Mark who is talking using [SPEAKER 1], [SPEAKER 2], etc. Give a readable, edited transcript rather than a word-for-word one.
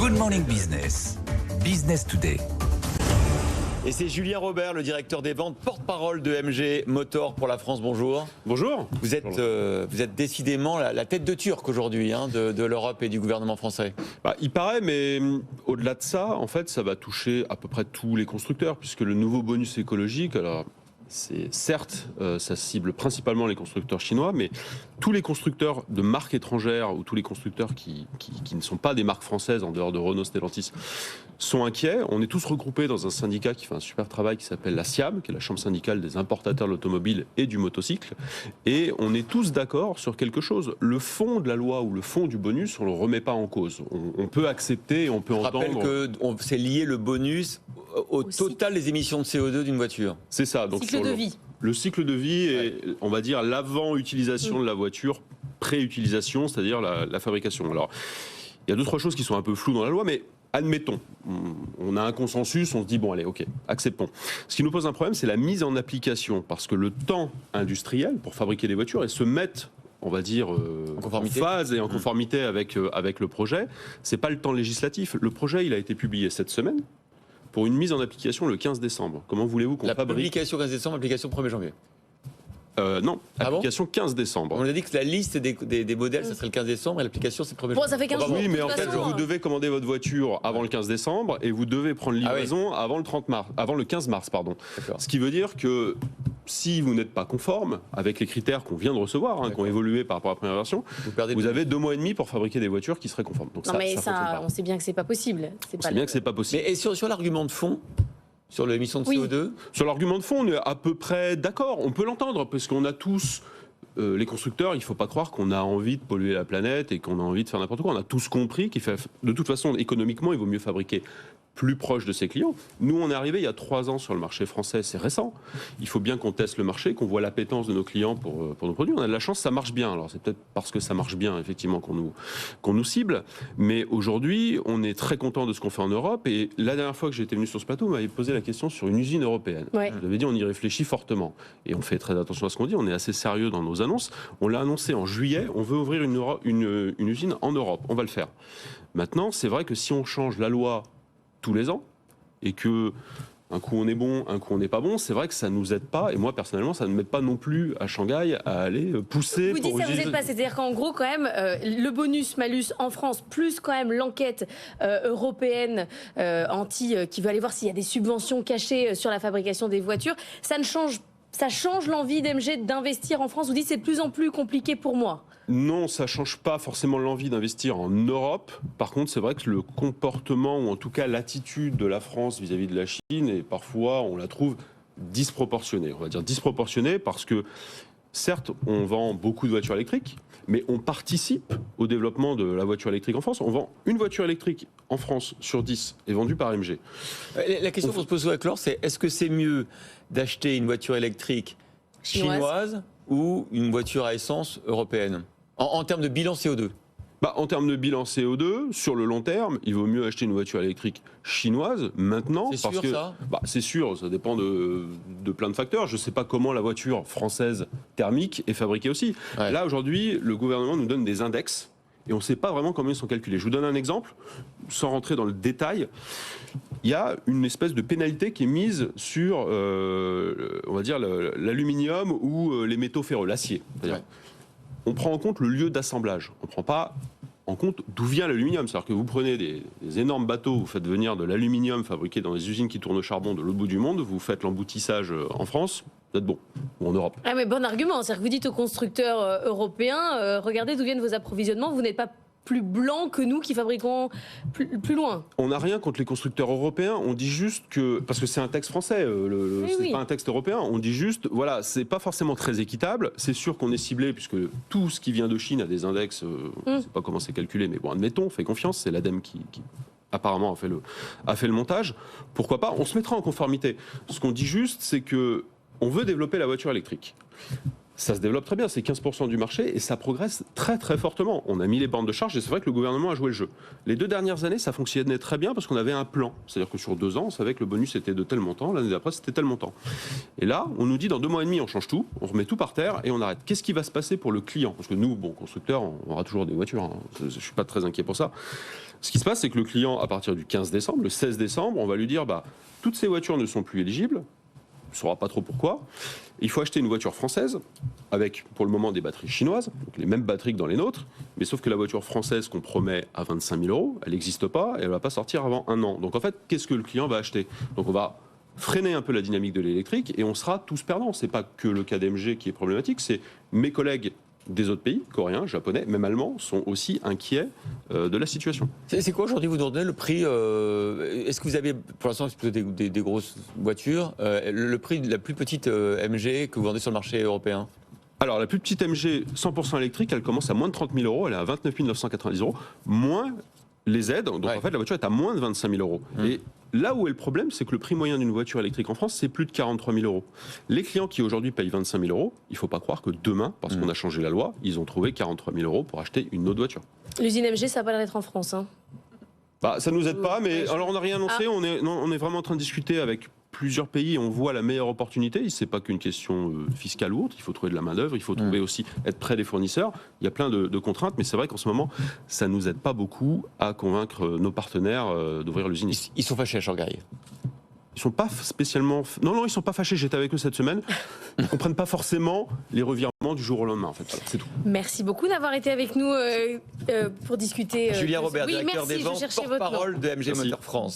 [SPEAKER 1] Good Morning Business, Business Today.
[SPEAKER 2] Et c'est Julien Robert, le directeur des ventes, porte-parole de MG Motor pour la France. Bonjour.
[SPEAKER 3] Bonjour.
[SPEAKER 2] Vous êtes décidément la tête de Turc aujourd'hui de l'Europe et du gouvernement français.
[SPEAKER 3] Il paraît, mais au-delà de ça, en fait, ça va toucher à peu près tous les constructeurs, puisque le nouveau bonus écologique, alors certes, ça cible principalement les constructeurs chinois, mais tous les constructeurs de marques étrangères ou tous les constructeurs qui ne sont pas des marques françaises en dehors de Renault, Stellantis sont inquiets. On est tous regroupés dans un syndicat qui fait un super travail qui s'appelle la SIAM, qui est la Chambre syndicale des importateurs de l'automobile et du motocycle. Et on est tous d'accord sur quelque chose. Le fond de la loi ou le fond du bonus, on ne le remet pas en cause. On peut accepter, on peut entendre...
[SPEAKER 2] Je rappelle que c'est lié le bonus au total des émissions de CO2 d'une voiture.
[SPEAKER 3] C'est ça. Donc
[SPEAKER 4] cycle de vie.
[SPEAKER 3] Le cycle de vie est, on va dire, l'avant-utilisation de la voiture, pré-utilisation, c'est-à-dire la fabrication. Alors, il y a 2-3 choses qui sont un peu floues dans la loi, mais admettons, on a un consensus, on se dit, bon allez, ok, acceptons. Ce qui nous pose un problème, c'est la mise en application, parce que le temps industriel pour fabriquer des voitures et se mettre, on va dire, en phase et en conformité avec le projet, c'est pas le temps législatif. Le projet, il a été publié cette semaine, pour une mise en application le 15 décembre. Comment voulez-vous qu'on fabrique...
[SPEAKER 2] Publication 15 décembre, application 1er janvier.
[SPEAKER 3] Non, application 15 décembre.
[SPEAKER 2] On a dit que la liste des modèles, ça serait le 15 décembre et l'application, c'est le 1er janvier.
[SPEAKER 4] Bon, ça fait 15 jours.
[SPEAKER 3] Oui, mais en fait, vous devez commander votre voiture avant le 15 décembre et vous devez prendre livraison avant le 15 mars. Ce qui veut dire que si vous n'êtes pas conforme avec les critères qu'on vient de recevoir, qui ont évolué par rapport à la première version, vous avez 2 mois et demi pour fabriquer des voitures qui seraient conformes. Donc
[SPEAKER 4] non, mais ça, on sait bien que c'est pas possible.
[SPEAKER 3] On sait bien que c'est pas possible.
[SPEAKER 2] Mais et sur l'argument de fond, sur l'émission de CO2 ?
[SPEAKER 3] Sur l'argument de fond, on est à peu près d'accord. On peut l'entendre, parce qu'on a tous, les constructeurs, il ne faut pas croire qu'on a envie de polluer la planète et qu'on a envie de faire n'importe quoi. On a tous compris qu'il fait, de toute façon, économiquement, il vaut mieux fabriquer plus proche de ses clients. Nous, on est arrivé il y a 3 ans sur le marché français, c'est récent. Il faut bien qu'on teste le marché, qu'on voit l'appétence de nos clients pour nos produits. On a de la chance, ça marche bien. Alors c'est peut-être parce que ça marche bien, effectivement, qu'on nous cible. Mais aujourd'hui, on est très content de ce qu'on fait en Europe. Et la dernière fois que j'étais venu sur ce plateau, on m'avait posé la question sur une usine européenne.
[SPEAKER 4] Ouais.
[SPEAKER 3] Vous avez dit, on y réfléchit fortement. Et on fait très attention à ce qu'on dit. On est assez sérieux dans nos annonces. On l'a annoncé en juillet. On veut ouvrir une usine en Europe. On va le faire. Maintenant, c'est vrai que si on change la loi tous les ans, et que un coup on est bon, un coup on n'est pas bon, c'est vrai que ça ne nous aide pas. Et moi, personnellement, ça ne m'aide pas non plus à Shanghai à aller pousser...
[SPEAKER 4] Vous dites ça, vous n'êtes pas. C'est-à-dire qu'en gros, quand même, le bonus-malus en France, plus quand même l'enquête européenne qui veut aller voir s'il y a des subventions cachées sur la fabrication des voitures, ça change l'envie d'MG d'investir en France. Vous dites c'est de plus en plus compliqué pour moi.
[SPEAKER 3] Non, ça ne change pas forcément l'envie d'investir en Europe. Par contre, c'est vrai que le comportement, ou en tout cas l'attitude de la France vis-à-vis de la Chine, et parfois on la trouve disproportionnée. On va dire disproportionnée parce que, certes, on vend beaucoup de voitures électriques, mais on participe au développement de la voiture électrique en France. On vend une voiture électrique en France sur 10 est vendue par MG.
[SPEAKER 2] La question qu'on se pose avec Laure, c'est est-ce que c'est mieux d'acheter une voiture électrique chinoise ou une voiture à essence européenne en termes de bilan CO2?
[SPEAKER 3] En termes de bilan CO2, sur le long terme, il vaut mieux acheter une voiture électrique chinoise maintenant.
[SPEAKER 2] C'est sûr, ça ?
[SPEAKER 3] C'est sûr, ça dépend de plein de facteurs. Je ne sais pas comment la voiture française thermique est fabriquée aussi. Ouais. Là, aujourd'hui, le gouvernement nous donne des index et on ne sait pas vraiment comment ils sont calculés. Je vous donne un exemple, sans rentrer dans le détail. Il y a une espèce de pénalité qui est mise sur, on va dire, l'aluminium ou les métaux ferreux, l'acier. Ouais. On prend en compte le lieu d'assemblage. On ne prend pas en compte d'où vient l'aluminium. C'est-à-dire que vous prenez des énormes bateaux, vous faites venir de l'aluminium fabriqué dans des usines qui tournent au charbon de l'autre bout du monde, vous faites l'emboutissage en France, vous êtes bon, ou en Europe.
[SPEAKER 4] Ah mais bon argument, c'est-à-dire que vous dites aux constructeurs européens, regardez d'où viennent vos approvisionnements, vous n'êtes pas plus blanc que nous qui fabriquons plus loin.
[SPEAKER 3] On n'a rien contre les constructeurs européens, on dit juste que, parce que c'est un texte français, c'est pas un texte européen, on dit juste, voilà, c'est pas forcément très équitable, c'est sûr qu'on est ciblé, puisque tout ce qui vient de Chine a des index, je ne sais pas comment c'est calculé, mais bon, admettons, on fait confiance, c'est l'ADEME qui apparemment a fait le montage, pourquoi pas, on se mettra en conformité. Ce qu'on dit juste, c'est que on veut développer la voiture électrique. Ça se développe très bien, c'est 15% du marché et ça progresse très très fortement. On a mis les bornes de charge et c'est vrai que le gouvernement a joué le jeu. Les 2 dernières années, ça fonctionnait très bien parce qu'on avait un plan. C'est-à-dire que sur 2 ans, on savait que le bonus était de tel montant, l'année d'après c'était tel montant. Et là, on nous dit dans 2 mois et demi, on change tout, on remet tout par terre et on arrête. Qu'est-ce qui va se passer pour le client? Parce que nous, bon, constructeurs, on aura toujours des voitures, hein. Je ne suis pas très inquiet pour ça. Ce qui se passe, c'est que le client, à partir du 15 décembre, le 16 décembre, on va lui dire, toutes ces voitures ne sont plus éligibles. On ne saura pas trop pourquoi. Il faut acheter une voiture française avec, pour le moment, des batteries chinoises, donc les mêmes batteries que dans les nôtres, mais sauf que la voiture française qu'on promet à 25 000 €, elle n'existe pas et elle ne va pas sortir avant 1 an. Donc en fait, qu'est-ce que le client va acheter? Donc on va freiner un peu la dynamique de l'électrique et on sera tous perdants. Ce n'est pas que le cas d'MG qui est problématique, c'est mes collègues des autres pays, coréens, japonais, même allemands, sont aussi inquiets de la situation.
[SPEAKER 2] C'est quoi aujourd'hui, vous donnez le prix est-ce que vous avez, pour l'instant, c'est plutôt des grosses voitures, le prix de la plus petite MG que vous vendez sur le marché européen?
[SPEAKER 3] Alors, la plus petite MG 100% électrique, elle commence à moins de 30 000 €, elle est à 29 990 €, moins les aides. Donc, en fait, la voiture est à moins de 25 000 €. Et là où est le problème, c'est que le prix moyen d'une voiture électrique en France, c'est plus de 43 000 €. Les clients qui aujourd'hui payent 25 000 €, il ne faut pas croire que demain, parce qu'on a changé la loi, ils ont trouvé 43 000 € pour acheter une autre voiture.
[SPEAKER 4] L'usine MG, ça n'a pas l'air d'être en France. Hein.
[SPEAKER 3] Ça ne nous aide pas, mais alors on n'a rien annoncé, on est vraiment en train de discuter avec plusieurs pays, on voit la meilleure opportunité. Ce n'est pas qu'une question fiscale ou autre, il faut trouver de la main-d'œuvre, il faut trouver aussi être près des fournisseurs. Il y a plein de contraintes, mais c'est vrai qu'en ce moment, ça ne nous aide pas beaucoup à convaincre nos partenaires d'ouvrir l'usine.
[SPEAKER 2] Ils sont fâchés à Changarry.
[SPEAKER 3] Ils sont pas spécialement... Non, ils sont pas fâchés, j'étais avec eux cette semaine. Ils ne comprennent pas forcément les revirements du jour au lendemain, en fait. Voilà, c'est tout.
[SPEAKER 4] Merci beaucoup d'avoir été avec nous pour discuter.
[SPEAKER 2] Julien Robert,
[SPEAKER 4] oui,
[SPEAKER 2] directeur
[SPEAKER 4] merci,
[SPEAKER 2] des ventes, porte-parole de MG Motor France.